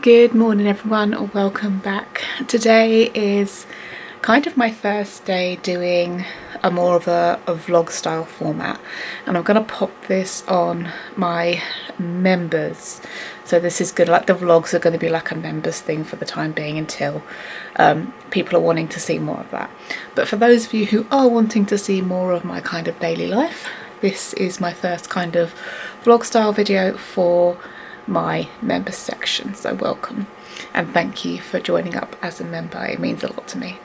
Good morning everyone, or welcome back. Today is kind of my first day doing a more of a vlog style format, and I'm gonna pop this on my members. So this is good, like the vlogs are going to be like a members thing for the time being until people are wanting to see more of that. But for those of you who are wanting to see more of my kind of daily life, this is my first kind of vlog style video for my members section. So welcome and thank you for joining up as a member. It means a lot to me.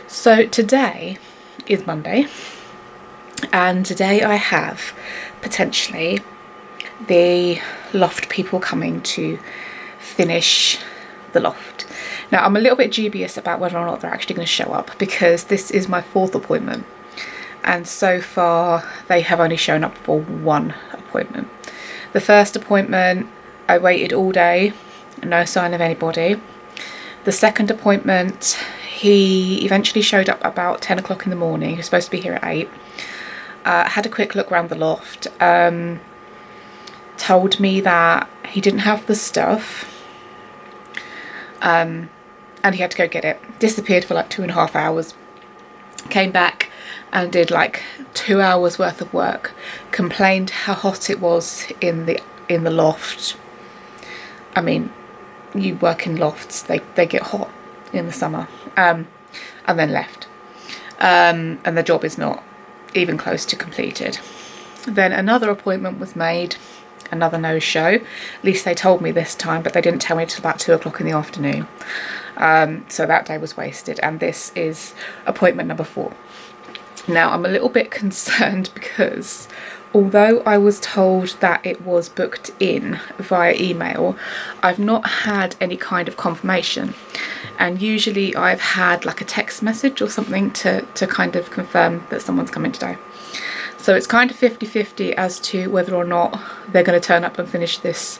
So today is Monday, and today I have potentially the loft people coming to finish the loft. Now I'm a little bit dubious about whether or not they're actually going to show up, because this is my 4th appointment and so far they have only shown up for 1 appointment. The first appointment I waited all day, no sign of anybody. The second appointment, he eventually showed up about 10 o'clock in the morning. He was supposed to be here at 8. Had a quick look around the loft, told me that he didn't have the stuff, and he had to go get it. Disappeared for like 2.5 hours. Came back and did like 2 hours worth of work. Complained how hot it was in the loft. I mean, you work in lofts, they get hot in the summer, and then left. And the job is not even close to completed. Then another appointment was made, another no-show. At least they told me this time, but they didn't tell me until about 2 o'clock in the afternoon. So that day was wasted, and this is appointment number 4. Now I'm a little bit concerned because although I was told that it was booked in via email, I've not had any kind of confirmation. And usually I've had like a text message or something to kind of confirm that someone's coming today. So it's kind of 50-50 as to whether or not they're going to turn up and finish this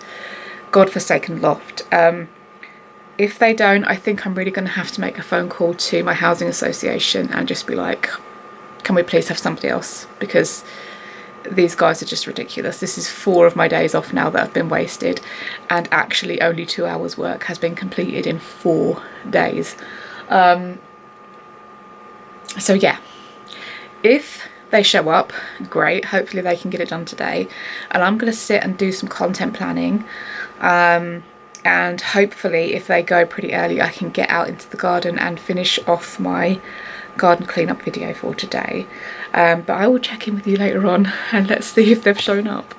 godforsaken loft. If they don't, I think I'm really going to have to make a phone call to my housing association and just be like, can we please have somebody else? Because these guys are just ridiculous. This is 4 of my days off now that have been wasted, and actually only 2 hours work has been completed in 4 days. So yeah, if they show up, great, hopefully they can get it done today, and I'm going to sit and do some content planning, and hopefully if they go pretty early I can get out into the garden and finish off my garden cleanup video for today. But I will check in with you later on and let's see if they've shown up.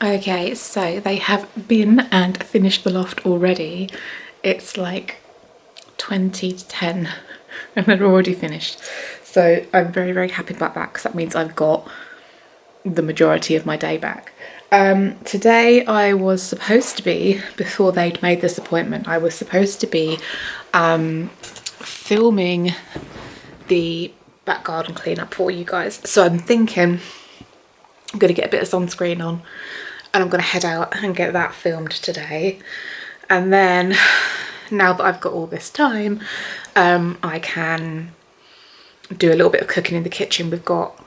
Okay, so they have been and finished the loft already. It's like 20 to 10 and they're already finished. So I'm very, very happy about that, because that means I've got the majority of my day back. Today I was supposed to be, before they'd made this appointment, I was supposed to be filming the back garden cleanup for you guys. So I'm thinking I'm going to get a bit of sunscreen on and I'm going to head out and get that filmed today. And then now that I've got all this time, I can do a little bit of cooking in the kitchen. We've got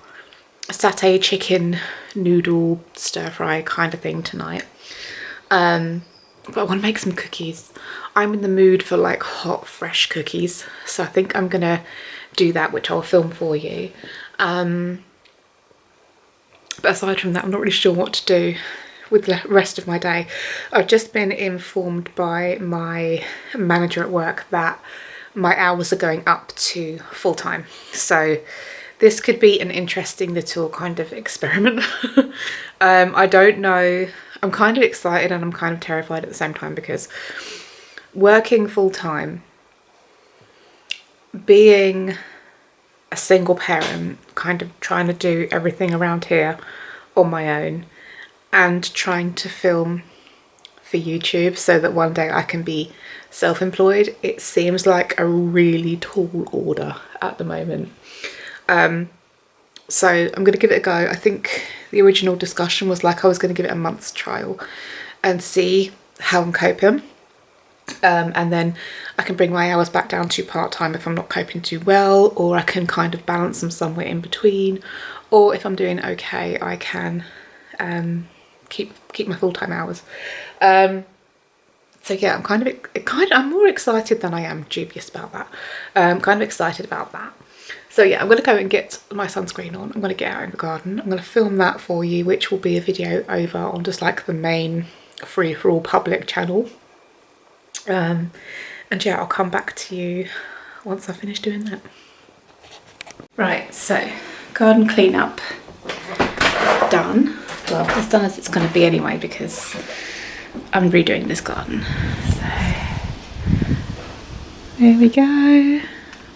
a satay chicken noodle stir fry kind of thing tonight. But I want to make some cookies. I'm in the mood for like hot, fresh cookies. So I think I'm going to do that, which I'll film for you. But aside from that, I'm not really sure what to do with the rest of my day. I've just been informed by my manager at work that my hours are going up to full time. So this could be an interesting little kind of experiment. I don't know. I'm kind of excited and I'm kind of terrified at the same time, because working full time, being a single parent, kind of trying to do everything around here on my own, and trying to film for YouTube so that one day I can be self-employed, it seems like a really tall order at the moment. So I'm going to give it a go. I think the original discussion was like I was going to give it a month's trial and see how I'm coping. And then I can bring my hours back down to part-time if I'm not coping too well, or I can kind of balance them somewhere in between, or if I'm doing okay I can keep my full-time hours. So So yeah, I'm more excited than I am dubious about that. Kind of excited about that. So yeah, I'm going to go and get my sunscreen on. I'm going to get out in the garden. I'm going to film that for you, which will be a video over on just like the main free for all public channel. And yeah, I'll come back to you once I finish doing that. Right, so garden cleanup done. Well, as done as it's going to be anyway, because I'm redoing this garden. So there we go,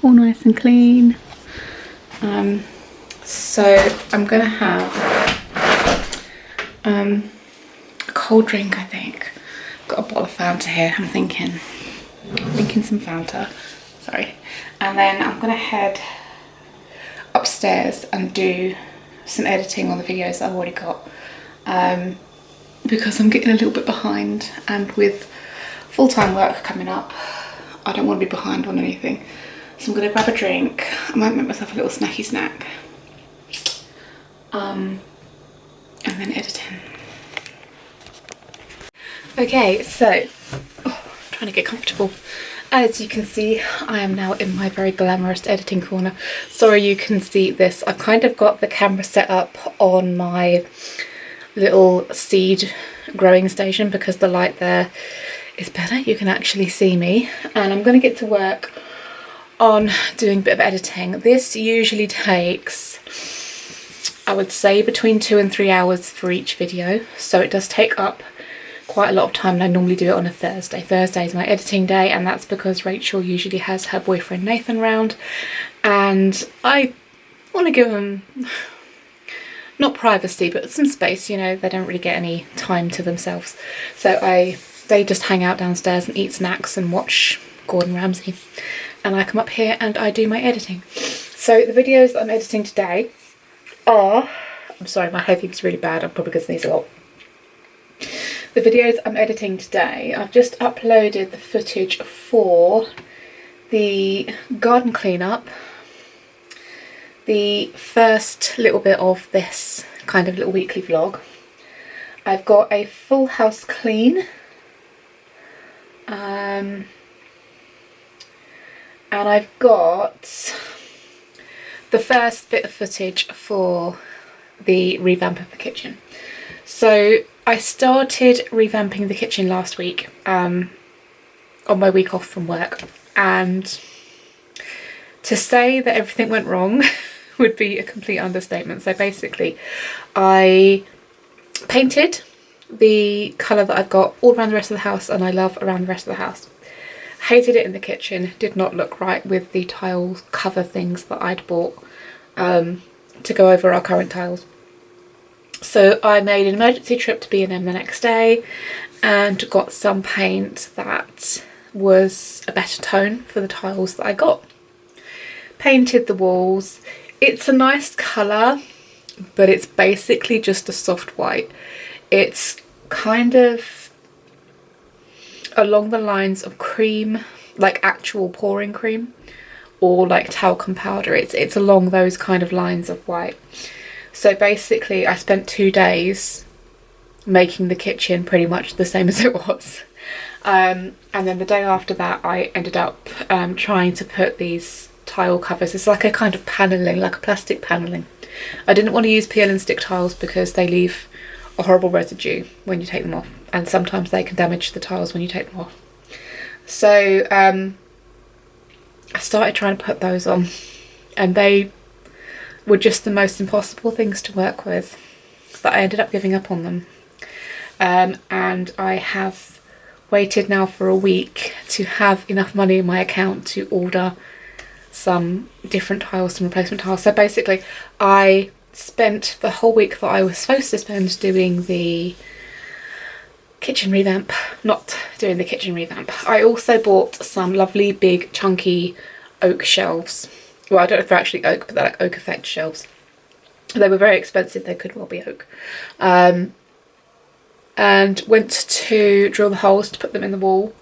all nice and clean. So I'm gonna have a cold drink, I think. Got a bottle of Fanta here. I'm thinking some Fanta. Sorry. And then I'm gonna head upstairs and do some editing on the videos that I've already got, because I'm getting a little bit behind, and with full-time work coming up, I don't want to be behind on anything. So I'm going to grab a drink. I might make myself a little snacky snack, and then editing. Okay, so trying to get comfortable. As you can see, I am now in my very glamorous editing corner. Sorry you can see this. I've kind of got the camera set up on my little seed growing station because the light there is better. You can actually see me, and I'm going to get to work on doing a bit of editing. This usually takes, I would say, between 2 and 3 hours for each video, so it does take up quite a lot of time, and I normally do it on a Thursday. Thursday is my editing day, and that's because Rachel usually has her boyfriend Nathan round, and I want to give them not privacy but some space. You know, they don't really get any time to themselves, so they just hang out downstairs and eat snacks and watch Gordon Ramsay, and I come up here and I do my editing. So the videos that I'm editing today are, I'm sorry, my hay fever's really bad, I'm probably going to sneeze a lot. The videos I'm editing today, I've just uploaded the footage for the garden cleanup, the first little bit of this kind of little weekly vlog. I've got a full house clean, and I've got the first bit of footage for the revamp of the kitchen. So I started revamping the kitchen last week, on my week off from work, and to say that everything went wrong would be a complete understatement. So basically I painted the colour that I've got all around the rest of the house, and I love around the rest of the house. Hated it in the kitchen, did not look right with the tile cover things that I'd bought to go over our current tiles. So I made an emergency trip to B&M the next day and got some paint that was a better tone for the tiles that I got. Painted the walls. It's a nice colour, but it's basically just a soft white. It's kind of along the lines of cream, like actual pouring cream, or like talcum powder. It's along those kind of lines of white. So basically I spent 2 days making the kitchen pretty much the same as it was. And then the day after that I ended up trying to put these tile covers. It's like a kind of panelling, like a plastic panelling. I didn't want to use peel and stick tiles because they leave a horrible residue when you take them off, and sometimes they can damage the tiles when you take them off. So I started trying to put those on, and they were just the most impossible things to work with that I ended up giving up on them. And I have waited now for a week to have enough money in my account to order some different tiles, some replacement tiles. So basically I spent the whole week that I was supposed to spend doing the kitchen revamp not doing the kitchen revamp. I also bought some lovely big chunky oak shelves. Well, I don't know if they're actually oak, but they're like oak effect shelves. They were very expensive, they could well be oak. And went to drill the holes to put them in the wall,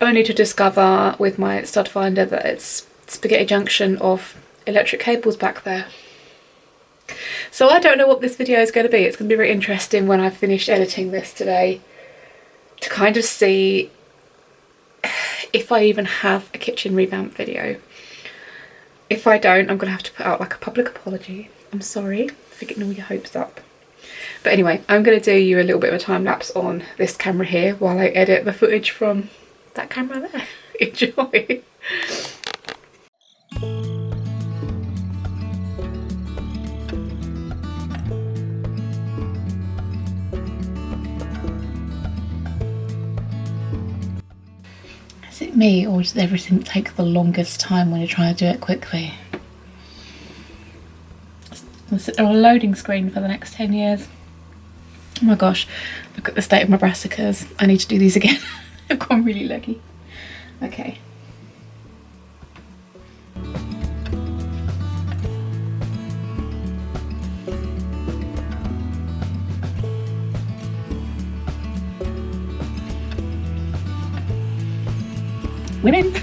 only to discover with my stud finder that it's spaghetti junction of electric cables back there. So I don't know what this video is going to be. It's going to be very interesting when I've finished editing this today to kind of see if I even have a kitchen revamp video. If I don't, I'm gonna have to put out like a public apology. I'm sorry for getting all your hopes up. But anyway, I'm gonna do you a little bit of a time lapse on this camera here while I edit the footage from that camera there. Enjoy. Is it me, or does everything take the longest time when you're trying to do it quickly? I'll sit there on a loading screen for the next 10 years. Oh my gosh, look at the state of my brassicas. I need to do these again. I've gone really leggy. Okay. Winning.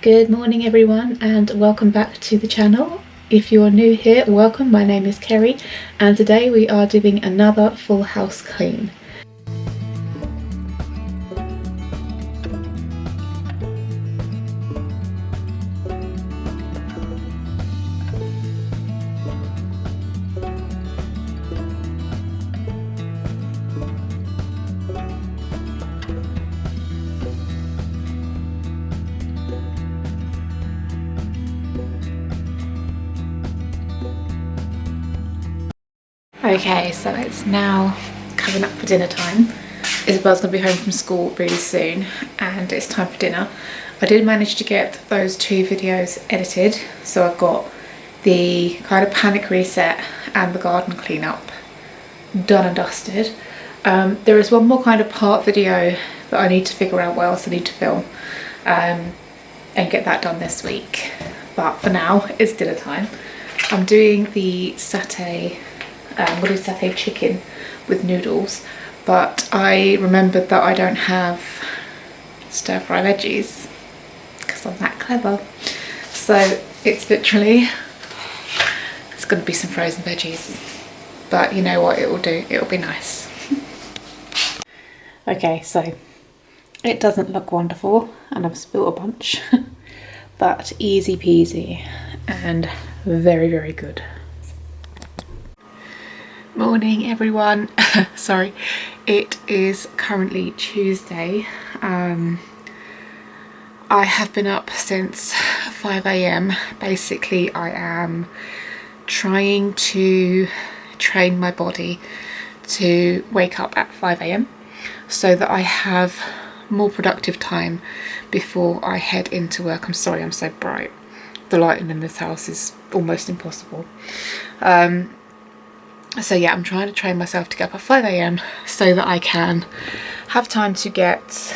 Good morning everyone, and welcome back to the channel. If you're new here, welcome. My name is Kerry, and today we are doing another full house clean. Okay, so it's now coming up for dinner time. Isabel's going to be home from school really soon and it's time for dinner. I did manage to get those 2 videos edited, so I've got the kind of panic reset and the garden cleanup done and dusted. There is one more kind of part video that I need to figure out what else I need to film and get that done this week. But for now, it's dinner time. I'm doing the satay satay chicken with noodles, but I remembered that I don't have stir fry veggies because I'm that clever. So it's going to be some frozen veggies, but you know what, it will do, it'll be nice. Okay, so it doesn't look wonderful and I've spilled a bunch, but easy peasy and very, very good. Morning everyone. Sorry, it is currently Tuesday. I have been up since 5 AM. Basically I am trying to train my body to wake up at 5 AM so that I have more productive time before I head into work. I'm sorry I'm so bright. The lighting in this house is almost impossible. So yeah, I'm trying to train myself to get up at 5 AM so that I can have time to get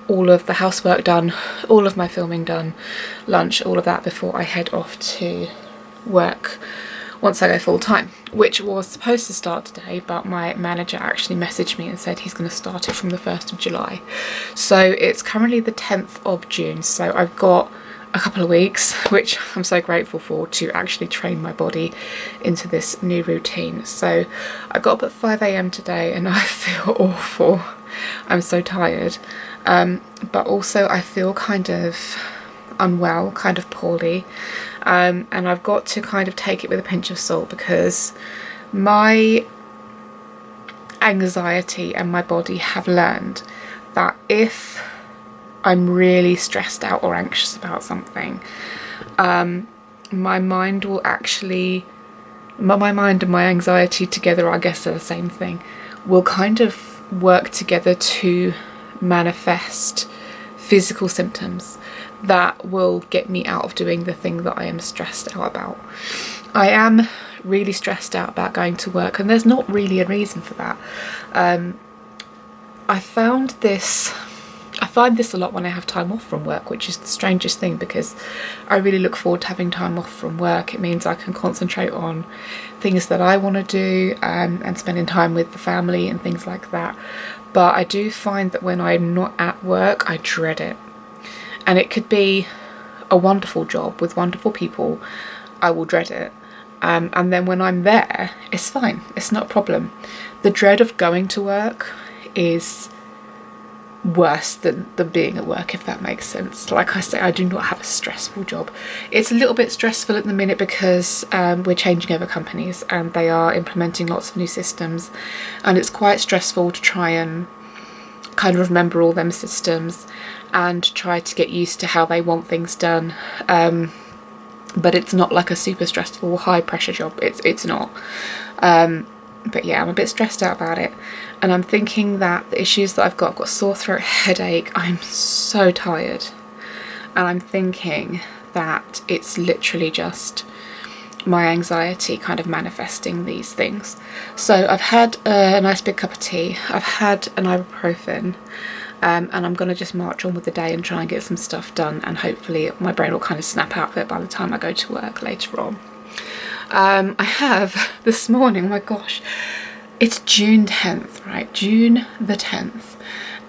all of the housework done, all of my filming done, lunch, all of that before I head off to work once I go full time, which was supposed to start today, but my manager actually messaged me and said he's going to start it from the 1st of July. So it's currently the 10th of June, so I've got a couple of weeks, which I'm so grateful for, to actually train my body into this new routine. So I got up at 5 AM today and I feel awful. I'm so tired, but also I feel kind of unwell, kind of poorly, and I've got to kind of take it with a pinch of salt because my anxiety and my body have learned that if I'm really stressed out or anxious about something, my mind will actually, my mind and my anxiety together, I guess are the same thing, will kind of work together to manifest physical symptoms that will get me out of doing the thing that I am stressed out about. I am really stressed out about going to work, and there's not really a reason for that. I find this a lot when I have time off from work, which is the strangest thing, because I really look forward to having time off from work. It means I can concentrate on things that I want to do, and spending time with the family and things like that. But I do find that when I'm not at work, I dread it. And it could be a wonderful job with wonderful people, I will dread it. And then when I'm there, it's fine, it's not a problem. The dread of going to work is worse than being at work, if that makes sense. Like I say, I do not have a stressful job. It's a little bit stressful at the minute because we're changing over companies and they are implementing lots of new systems, and it's quite stressful to try and kind of remember all them systems and try to get used to how they want things done. But it's not like a super stressful high pressure job. It's not. But yeah, I'm a bit stressed out about it, and I'm thinking that the issues that I've got sore throat, headache, I'm so tired, and I'm thinking that it's literally just my anxiety kind of manifesting these things. So I've had a nice big cup of tea, I've had an ibuprofen, and I'm going to just march on with the day and try and get some stuff done, and hopefully my brain will kind of snap out of it by the time I go to work later on. I have this morning, oh my gosh, it's June 10th, right? June the 10th.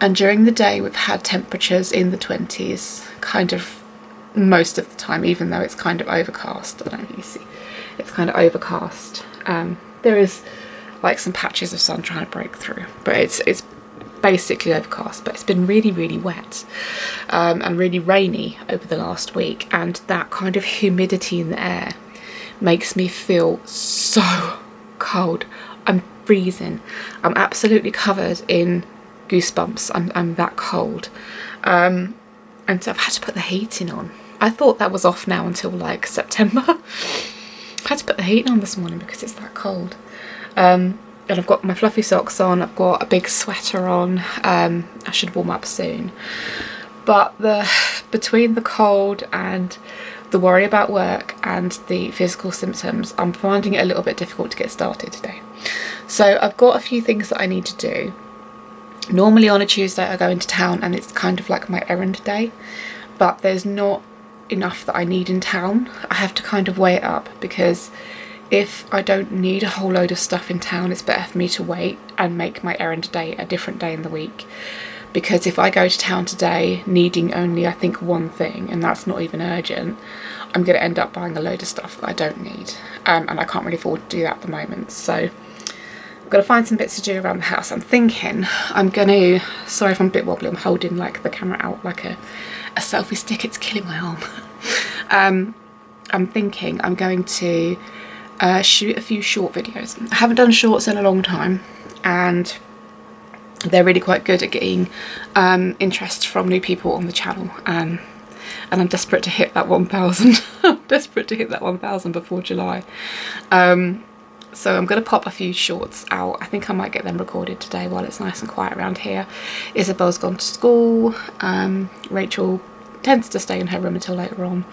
And during the day we've had temperatures in the 20s, kind of most of the time, even though it's kind of overcast. I don't know if you see, it's kind of overcast. There is like some patches of sun trying to break through, but it's basically overcast. But it's been really, really wet, and really rainy over the last week, and that kind of humidity in the air makes me feel so cold. I'm freezing. I'm absolutely covered in goosebumps. I'm that cold. And so I've had to put the heating on. I thought that was off now until like September. I had to put the heating on this morning because it's that cold. And I've got my fluffy socks on. I've got a big sweater on. I should warm up soon. But between the cold and the worry about work and the physical symptoms, I'm finding it a little bit difficult to get started today. So I've got a few things that I need to do. Normally on a Tuesday I go into town and it's kind of like my errand day, but there's not enough that I need in town. I have to kind of weigh it up, because if I don't need a whole load of stuff in town, it's better for me to wait and make my errand day a different day in the week. Because if I go to town today needing only, I think, one thing, and that's not even urgent, I'm going to end up buying a load of stuff that I don't need, and I can't really afford to do that at the moment. So I've got to find some bits to do around the house. I'm thinking I'm going to, sorry if I'm a bit wobbly, I'm holding like the camera out like a selfie stick, it's killing my arm. I'm thinking I'm going to shoot a few short videos. I haven't done shorts in a long time, and they're really quite good at getting interest from new people on the channel, and I'm desperate to hit that 1,000. I'm desperate to hit that 1,000 before July. So I'm going to pop a few shorts out. I think I might get them recorded today while it's nice and quiet around here. Isabel's gone to school. Rachel tends to stay in her room until later on.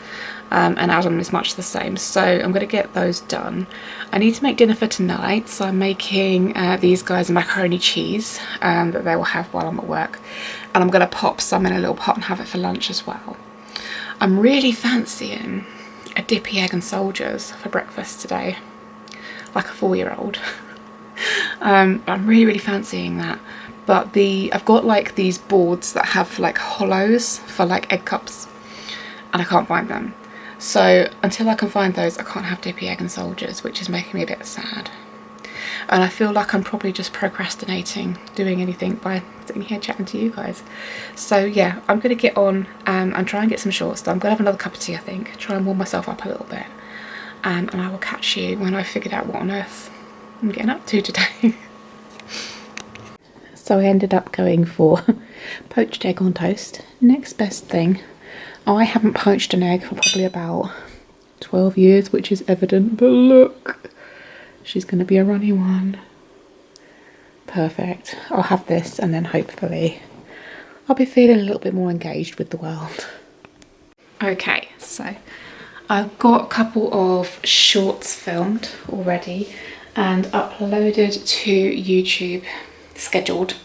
And Adam is much the same. So I'm going to get those done. I need to make dinner for tonight. So I'm making these guys macaroni cheese that they will have while I'm at work. And I'm going to pop some in a little pot and have it for lunch as well. I'm really fancying a dippy egg and soldiers for breakfast today. Like a 4-year-old. I'm really, really fancying that. But I've got like these boards that have like hollows for like egg cups, and I can't find them. So until I can find those, I can't have dippy egg and soldiers, which is making me a bit sad. And I feel like I'm probably just procrastinating doing anything by sitting here chatting to you guys. So yeah, I'm going to get on and try and get some shorts done. I'm going to have another cup of tea, I think. Try and warm myself up a little bit. And I will catch you when I've figured out what on earth I'm getting up to today. So I ended up going for poached egg on toast. Next best thing. I haven't poached an egg for probably about 12 years, which is evident, but look, she's going to be a runny one. Perfect. I'll have this and then hopefully I'll be feeling a little bit more engaged with the world. Okay, so I've got a couple of shorts filmed already and uploaded to YouTube, scheduled.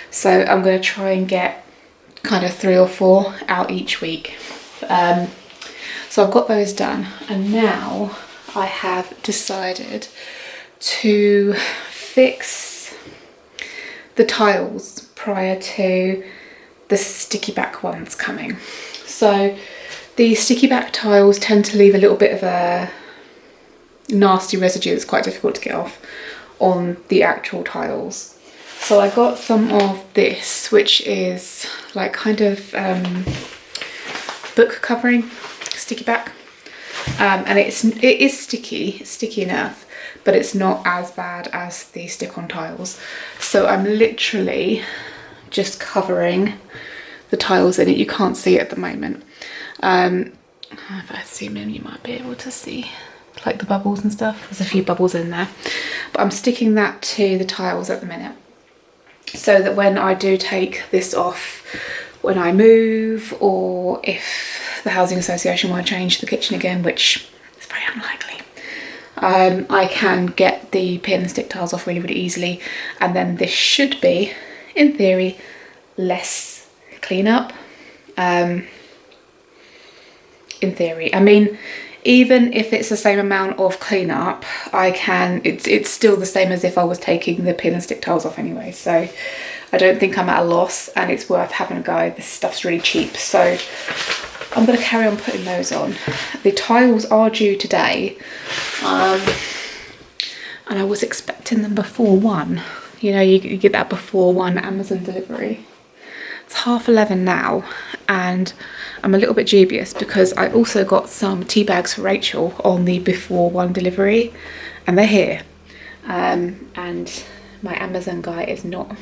So I'm going to try and get kind of 3 or 4 out each week. So I've got those done, and now I have decided to fix the tiles prior to the sticky back ones coming. So the sticky back tiles tend to leave a little bit of a nasty residue that's quite difficult to get off on the actual tiles. So I got some of this, which is like kind of book covering sticky back, and it is sticky, it's sticky enough, but it's not as bad as the stick-on tiles. So I'm literally just covering the tiles in it. You can't see it at the moment. If I zoom in, you might be able to see like the bubbles and stuff. There's a few bubbles in there, but I'm sticking that to the tiles at the minute, so that when I do take this off, when I move, or if the housing association want to change the kitchen again, which is very unlikely, I can get the pin and stick tiles off really, really easily, and then this should be, in theory, less cleanup. In theory, I mean, even if it's the same amount of cleanup, it's still the same as if I was taking the pin and stick tiles off anyway. So I don't think I'm at a loss, and it's worth having a go. This stuff's really cheap, so I'm going to carry on putting those on. The tiles are due today, and I was expecting them before 1. You know, you get that before 1 Amazon delivery. It's 11:30 now, and I'm a little bit dubious because I also got some tea bags for Rachel on the before 1 delivery, and they're here, and my Amazon guy is not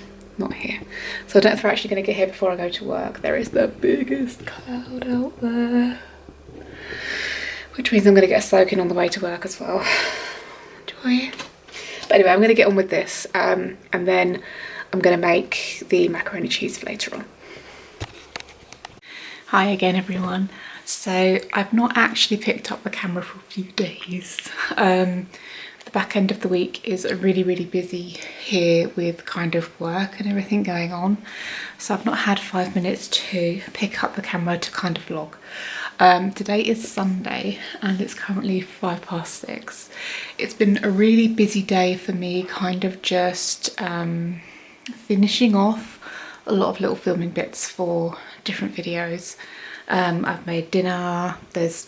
here. So I don't know if they're actually going to get here before I go to work. There is the biggest cloud out there, which means I'm going to get a soaking on the way to work as well. Joy. But anyway, I'm going to get on with this, and then I'm going to make the macaroni cheese for later on. Hi again, everyone. So I've not actually picked up the camera for a few days. The back end of the week is really, really busy here with kind of work and everything going on. So I've not had 5 minutes to pick up the camera to kind of vlog. Today is Sunday and it's currently 6:05. It's been a really busy day for me, kind of just finishing off a lot of little filming bits for different videos. I've made dinner, there's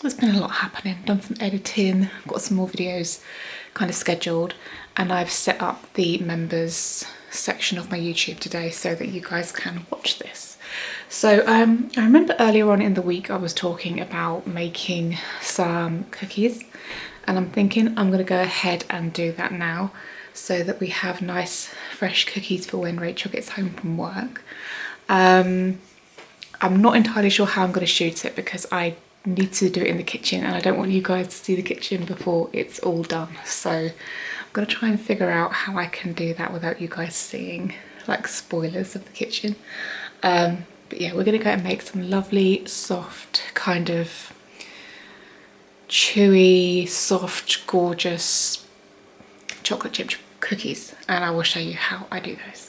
been a lot happening, done some editing, got some more videos kind of scheduled, and I've set up the members section of my YouTube today so that you guys can watch this. So I remember earlier on in the week I was talking about making some cookies, and I'm thinking I'm going to go ahead and do that now so that we have nice fresh cookies for when Rachel gets home from work. I'm not entirely sure how I'm going to shoot it because I need to do it in the kitchen and I don't want you guys to see the kitchen before it's all done. So I'm going to try and figure out how I can do that without you guys seeing like spoilers of the kitchen. But yeah, we're going to go and make some lovely, soft, kind of chewy, soft, gorgeous chocolate chip cookies, and I will show you how I do those.